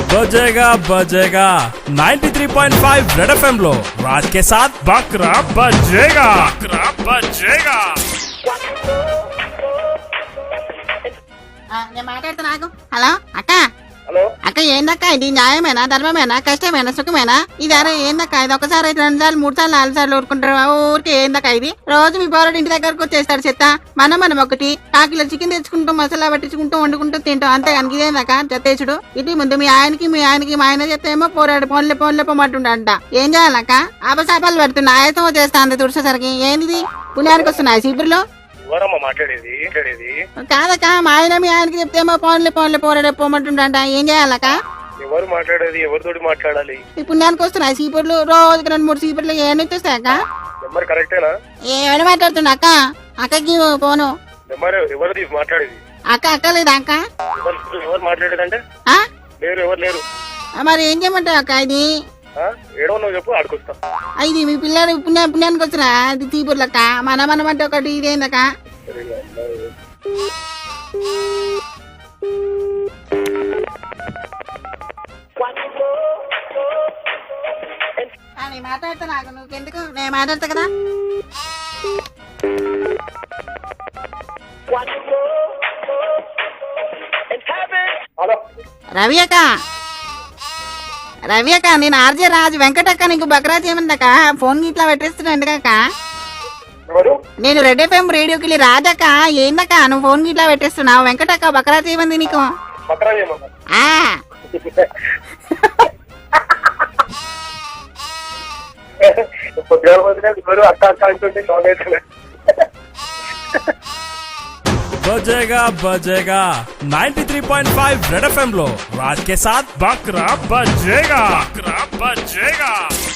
बजेगा बजेगा 93.5 red FM लो राज के साथ बकरा बजेगा నేను మాట్లాడుతున్నా హలో అక్క హలో అక్క ఏందక్క ఇది న్యాయమేనా ధర్మమేనా కష్టమేనా సుఖమేనా ఇది అరే ఏందక్క ఇది ఒకసారి అయితే 2 సార్లు 3 సార్లు 4 సార్లు ఊరుకుంటారు ఊరికి ఏందక్క ఇది రోజు మీ పోరాడు ఇంటి దగ్గరకు వచ్చేస్తాడు చెత్త మనం ఒకటి కాకిలో చికెన్ తెచ్చుకుంటాం మసాలా పట్టించుకుంటూ వండుకుంటూ తింటాం అంతే కనుక ఇదేందక్క చెత్తేచుడు ఇటు ముందు మీ ఆయనకి మా ఆయన చెత్తేమో పోరాడు పోన్లే పోమంటుండంట ఏం చేయాలక్క ఆపసాపాలు పడుతున్నా ఆయసం చేస్తా అంత తుడిసేసరికి ఏంది పుణ్యానికి వస్తున్నాయి సీపురులో ఎవరమ్మా మాట్లాడేది కాదక్క మా ఆయన మీ ఆయనకి చెప్తేమో పోన్లే పోరాడే పోమంటుండంట ఏం చేయాలక్క ఎవరు మాట్లాడేది ఎవరితోటి మాట్లాడాలి ఈ పుణ్యానికి వస్తున్నాయి సీపుర్లు రోజుకి 2-3 సీపుర్లు ఏమి వస్తాయక్క నెంబర్ కరెక్టేనా ఏమైనా మాట్లాడుతున్నా అక్క అక్కకి పోను నెంబర్ ఎవరిది మాట్లాడేది అక్క లేదా అక్క ఎవరు మాట్లాడేదంటే ఆ? ఎవరు లేరు మరి ఏం చేయమంటావు అక్క ఇది ఏడో నువ్వు చెప్పు ఆడుకొస్తా ఇది మీ పిల్లడు పుణ్యానికి వచ్చిన అది సీపుర్లక్క మనం అంటే ఒకటి ఇదేందక్క నేను మాట్లాడతా నాకు నువ్వెందుకు నేను మాట్లాడతా కదా హలో రవి అక్క నేను ఆర్జే రాజు వెంకటక్క నీకు బక్రాజ్ ఏమందక్క ఫోన్ ఇట్లా పెట్టేస్తున్నా ఎందుకక్క ఎవరు నేను రెడ్ ఎఫ్ఎం రేడియోకి వెళ్ళి రాజక్క ఏందక్క నువ్వు ఫోన్ ఇట్లా పెట్టేస్తున్నావు వెంకటక్క బక్రాజ్ ఏమంది నీకు పక్కన చేయమన్నా ఆ పొద్దున ఎవరు అక్క అంటుంటే షాక్ అవుతుంది बजेगा बजेगा 93.5 रेड एफएम लो राज के साथ बकरा बजेगा